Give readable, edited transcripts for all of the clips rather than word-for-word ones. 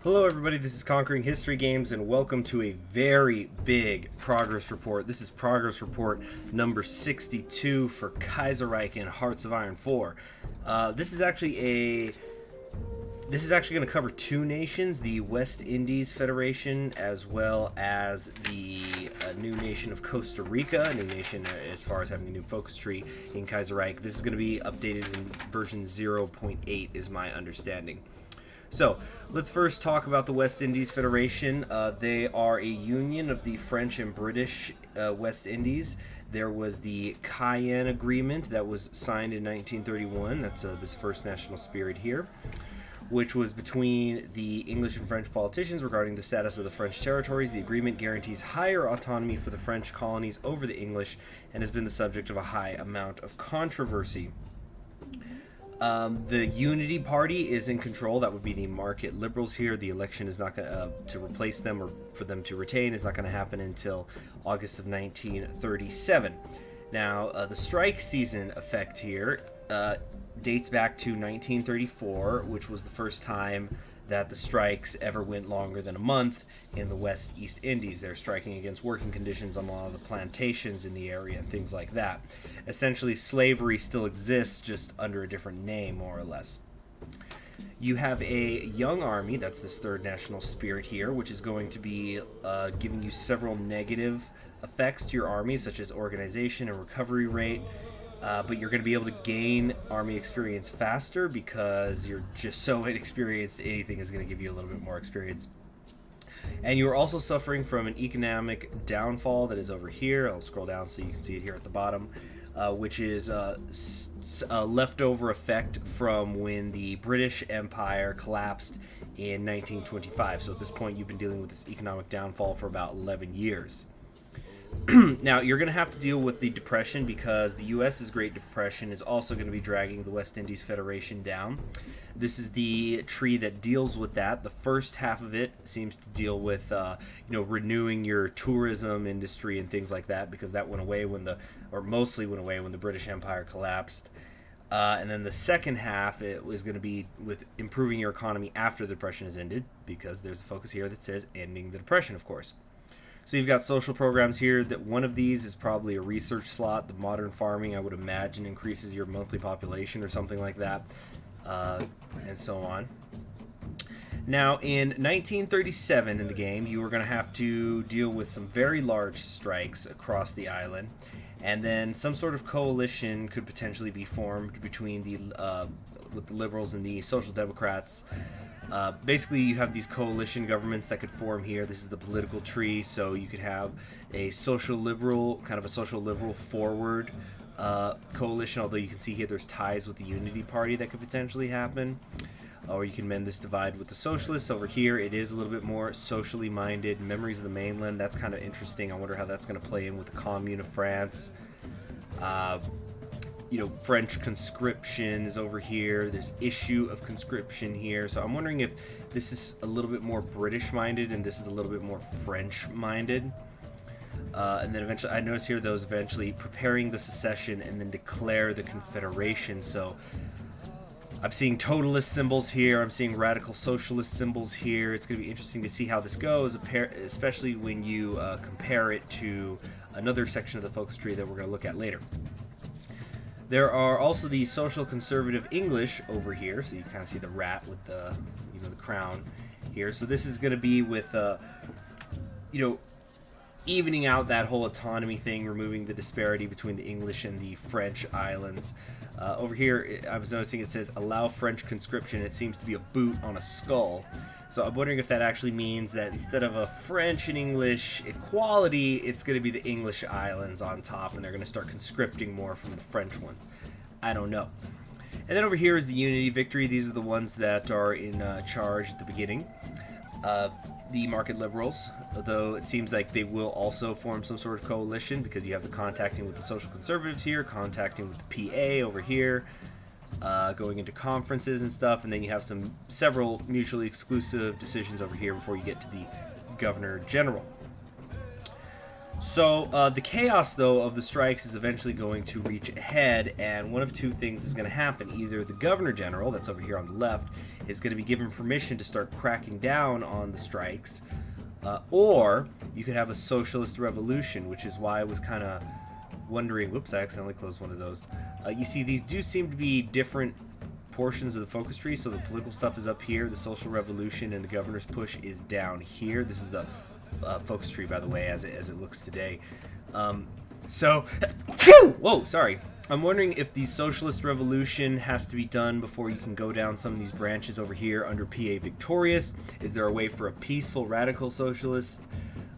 Hello everybody, this is Conquering History Games and welcome to a very big progress report. This is progress report number 62 for Kaiserreich and Hearts of Iron 4. This is actually going to cover two nations, the West Indies Federation as well as the new nation of Costa Rica, a new nation as far as having a new focus tree in Kaiserreich. This is going to be updated in version 0.8 is my understanding. So, let's first talk about the West Indies Federation. They are a union of the French and British West Indies. There was the Cayenne Agreement that was signed in 1931. That's this first national spirit here, which was between the English and French politicians regarding the status of the French territories. The agreement guarantees higher autonomy for the French colonies over the English and has been the subject of a high amount of controversy. The Unity Party is in control. That would be the market liberals here. The election is not going to replace them or for them to retain is not going to happen until August of 1937. Now, the strike season effect here dates back to 1934, which was the first time that the strikes ever went longer than a month in the West East Indies. They're striking against working conditions on a lot of the plantations in the area and things like that. Essentially, slavery still exists, just under a different name, more or less. You have a young army, that's this third national spirit here, which is going to be giving you several negative effects to your army, such as organization and recovery rate. But you're going to be able to gain army experience faster because you're just so inexperienced. Anything is going to give you a little bit more experience. And you are also suffering from an economic downfall that is over here. I'll scroll down so you can see it here at the bottom, which is a leftover effect from when the British Empire collapsed in 1925. So at this point, you've been dealing with this economic downfall for about 11 years. Now, you're going to have to deal with the Depression because the U.S.'s Great Depression is also going to be dragging the West Indies Federation down. This is the tree that deals with that. The first half of it seems to deal with, renewing your tourism industry and things like that because that went away mostly went away when the British Empire collapsed. And then the second half, it was going to be with improving your economy after the Depression has ended because there's a focus here that says ending the Depression, of course. So you've got social programs here. That one of these is probably a research slot. The modern farming, I would imagine, increases your monthly population or something like that, and so on. Now, in 1937 in the game, you were going to have to deal with some very large strikes across the island, and then some sort of coalition could potentially be formed between with the liberals and the Social Democrats. Basically, you have these coalition governments that could form here. This is the political tree, so you could have a social liberal forward coalition, although you can see here there's ties with the Unity Party that could potentially happen. Or you can mend this divide with the socialists. Over here, it is a little bit more socially minded. Memories of the Mainland, that's kind of interesting. I wonder how that's going to play in with the Commune of France. French conscription is over here. There's issue of conscription here. So I'm wondering if this is a little bit more British-minded and this is a little bit more French-minded. And then eventually, I notice here those eventually preparing the secession and then declare the Confederation. So I'm seeing totalist symbols here. I'm seeing radical socialist symbols here. It's going to be interesting to see how this goes, especially when you compare it to another section of the focus tree that we're going to look at later. There are also the social conservative English over here, so you kind of see the rat with the crown here. So this is going to be with evening out that whole autonomy thing, removing the disparity between the English and the French islands. Over here, I was noticing it says allow French conscription. It seems to be a boot on a skull. So I'm wondering if that actually means that instead of a French and English equality, it's going to be the English islands on top, and they're going to start conscripting more from the French ones. I don't know. And then over here is the Unity Victory. These are the ones that are in charge at the beginning. The market liberals, although it seems like they will also form some sort of coalition because you have the contacting with the social conservatives here, contacting with the PA over here, going into conferences and stuff, and then you have several mutually exclusive decisions over here before you get to the Governor General. So the chaos, though, of the strikes is eventually going to reach a head, and one of two things is going to happen. Either the Governor General, that's over here on the left, is going to be given permission to start cracking down on the strikes, or you could have a socialist revolution, which is why I was kind of wondering. Whoops, I accidentally closed one of those. You see, these do seem to be different portions of the focus tree. So the political stuff is up here, the social revolution and the governor's push is down here. This is the focus tree, by the way, as it looks today. Whoa, sorry. I'm wondering if the socialist revolution has to be done before you can go down some of these branches over here under PA Victorious. Is there a way for a peaceful radical socialist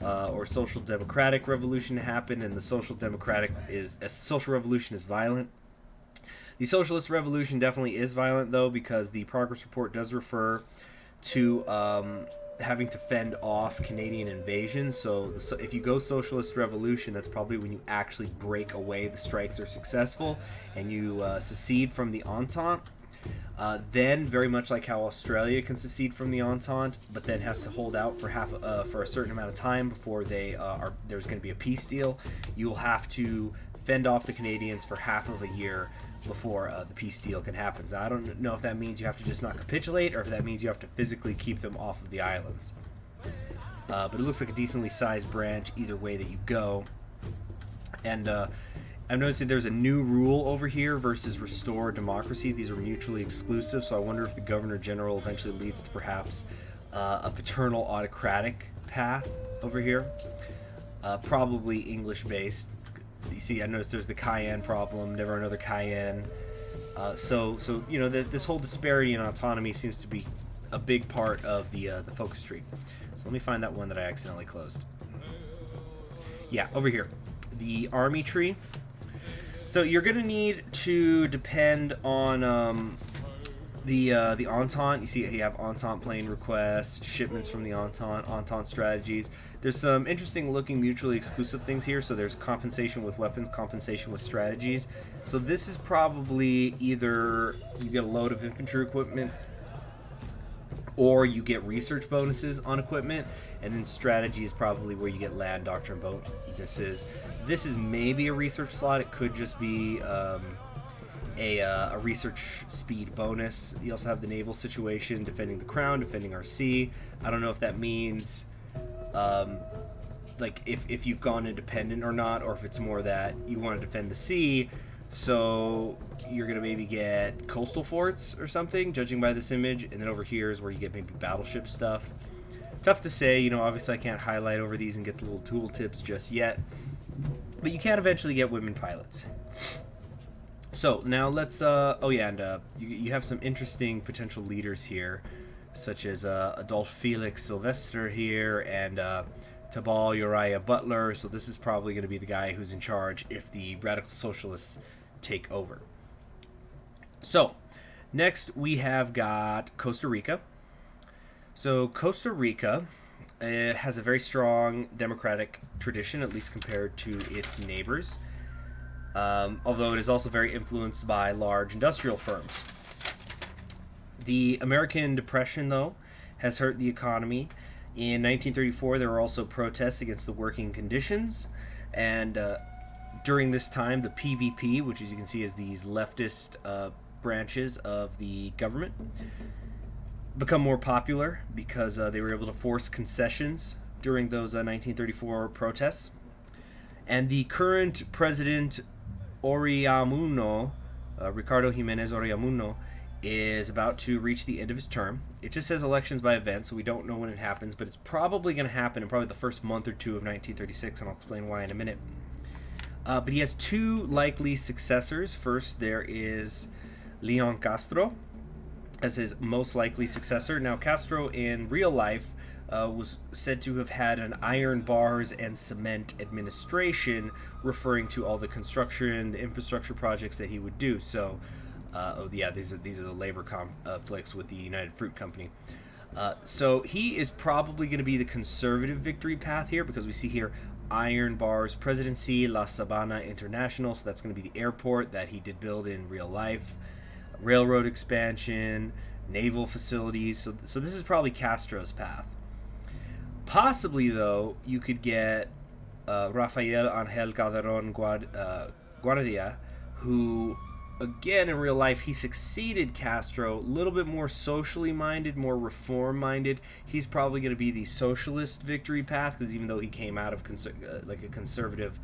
or social democratic revolution to happen? And the social revolution is violent. The socialist revolution definitely is violent, though, because the progress report does refer to having to fend off Canadian invasion. So if you go socialist revolution, that's probably when you actually break away, the strikes are successful, and you secede from the Entente. Then, very much like how Australia can secede from the Entente, but then has to hold out for for a certain amount of time before there's going to be a peace deal, you will have to fend off the Canadians for half of a year before the peace deal can happen. So I don't know if that means you have to just not capitulate, or if that means you have to physically keep them off of the islands. But it looks like a decently sized branch either way that you go. And I'm noticing there's a new rule over here versus restore democracy. These are mutually exclusive, so I wonder if the Governor General eventually leads to perhaps a paternal autocratic path over here. Probably English-based. You see, I noticed there's the Cayenne problem, never another Cayenne. So you know, this whole disparity in autonomy seems to be a big part of the focus tree. So let me find that one that I accidentally closed. Yeah, over here, the army tree. So you're going to need to depend on the Entente. You see, you have Entente plane requests, shipments from the Entente strategies. There's some interesting looking mutually exclusive things here. So there's compensation with weapons, compensation with strategies. So this is probably either you get a load of infantry equipment, or you get research bonuses on equipment, and then strategy is probably where you get land doctrine bonuses. This is maybe a research slot. It could just be a research speed bonus. You also have the naval situation, defending the crown, defending our sea. I don't know if that means like if you've gone independent or not, or if it's more that you want to defend the sea, so you're gonna maybe get coastal forts or something, judging by this image. And then over here is where you get maybe battleship stuff. Tough to say, you know, obviously I can't highlight over these and get the little tool tips just yet, but you can eventually get women pilots. So now let's you have some interesting potential leaders here, such as Adolphe Felix Sylvester here, and Tabal Uriah Butler. So this is probably going to be the guy who's in charge if the radical socialists take over. So next we have got Costa Rica. So Costa Rica has a very strong democratic tradition, at least compared to its neighbors, although it is also very influenced by large industrial firms. The American Depression, though, has hurt the economy. In 1934, there were also protests against the working conditions, and during this time, the PVP, which as you can see is these leftist branches of the government, become more popular because they were able to force concessions during those 1934 protests. And the current president, Oriamuno, Ricardo Jimenez Oriamuno, is about to reach the end of his term. It just says elections by event, so we don't know when it happens, but it's probably going to happen in probably the first month or two of 1936, and I'll explain why in a minute. But he has two likely successors. First, there is Leon Castro as his most likely successor. Now, Castro in real life was said to have had an iron bars and cement administration, referring to all the construction, the infrastructure projects that he would do. So, these are the labor conflicts with the United Fruit Company. So he is probably going to be the conservative victory path here, because we see here iron bars presidency, La Sabana International, so that's going to be the airport that he did build in real life, railroad expansion, naval facilities. So this is probably Castro's path. Possibly, though, you could get Rafael Angel Calderon Guardia, who, again, in real life, he succeeded Castro, a little bit more socially minded, more reform minded. He's probably going to be the socialist victory path, because even though he came out of like a conservative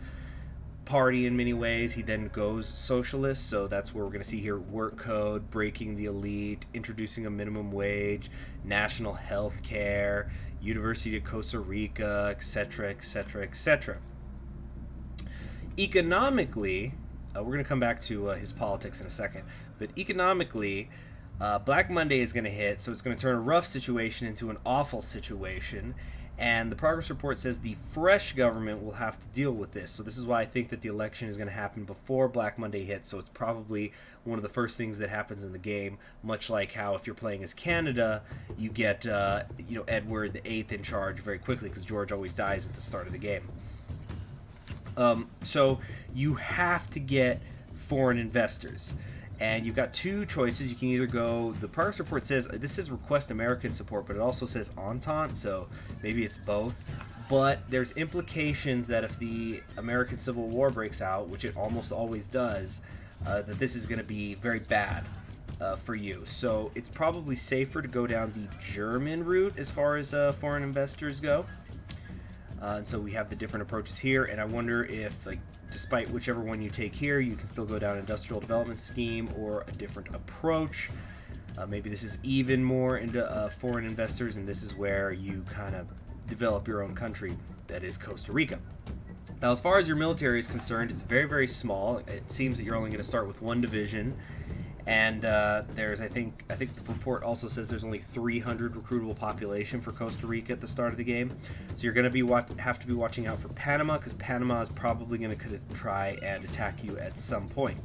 party in many ways, he then goes socialist. So that's where we're going to see here: work code, breaking the elite, introducing a minimum wage, national health care, University of Costa Rica, etc., etc., etc. Economically, we're going to come back to his politics in a second, but economically, Black Monday is going to hit, so it's going to turn a rough situation into an awful situation. And the progress report says the fresh government will have to deal with this. So this is why I think that the election is going to happen before Black Monday hits. So it's probably one of the first things that happens in the game, much like how if you're playing as Canada, you get Edward VIII in charge very quickly, because George always dies at the start of the game. So you have to get foreign investors. And you've got two choices. You can either go, the progress report says, this says request American support, but it also says Entente, so maybe it's both. But there's implications that if the American Civil War breaks out, which it almost always does, that this is going to be very bad for you. So it's probably safer to go down the German route as far as foreign investors go. And so we have the different approaches here, and I wonder if, like, despite whichever one you take here, you can still go down industrial development scheme or a different approach. Maybe this is even more into foreign investors, and this is where you kind of develop your own country, that is Costa Rica. Now, as far as your military is concerned, it's very, very small. It seems that you're only going to start with one division, and there's, I think the report also says there's only 300 recruitable population for Costa Rica at the start of the game. So you're going to have to be watching out for Panama, because Panama is probably going to try and attack you at some point.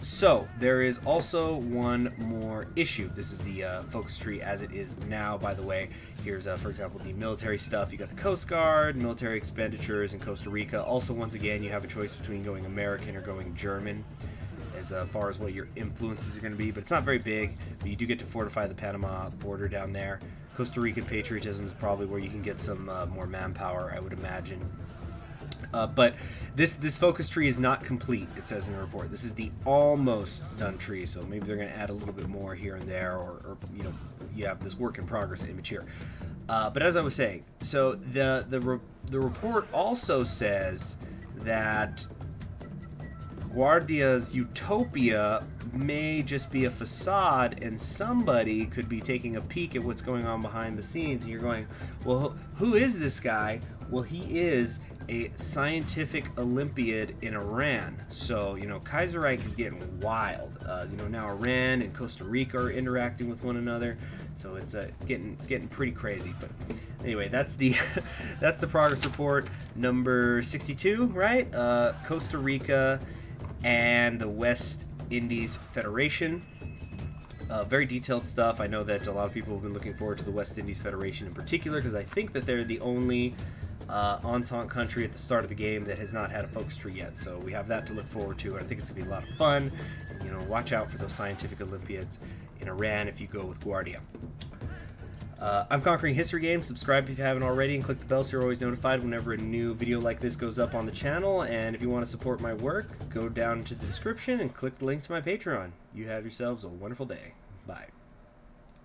So there is also one more issue. This is the focus tree as it is now, by the way. Here's, for example, the military stuff. You got the Coast Guard, military expenditures in Costa Rica. Also, once again, you have a choice between going American or going German as far as what your influences are going to be. But it's not very big, but you do get to fortify the Panama border down there. Costa Rican patriotism is probably where you can get some more manpower, I would imagine. But this focus tree is not complete, it says in the report. This is the almost done tree, so maybe they're going to add a little bit more here and there, or you have this work in progress image here. But as I was saying, so the report also says that Guardia's utopia may just be a facade, and somebody could be taking a peek at what's going on behind the scenes, and you're going, well, who is this guy? Well, he is a scientific Olympiad in Iran. So, Kaiserreich is getting wild. Now Iran and Costa Rica are interacting with one another. So it's getting pretty crazy. But anyway, that's the that's the progress report number 62, right? Costa Rica and the West Indies Federation. Very detailed stuff. I know that a lot of people have been looking forward to the West Indies Federation in particular, because I think that they're the only Entente country at the start of the game that has not had a focus tree yet. So we have that to look forward to, and I think it's going to be a lot of fun. And, watch out for those scientific Olympiads in Iran if you go with Guardia. I'm Conquering History Games. Subscribe if you haven't already, and click the bell so you're always notified whenever a new video like this goes up on the channel. And if you want to support my work, go down to the description and click the link to my Patreon. You have yourselves a wonderful day. Bye.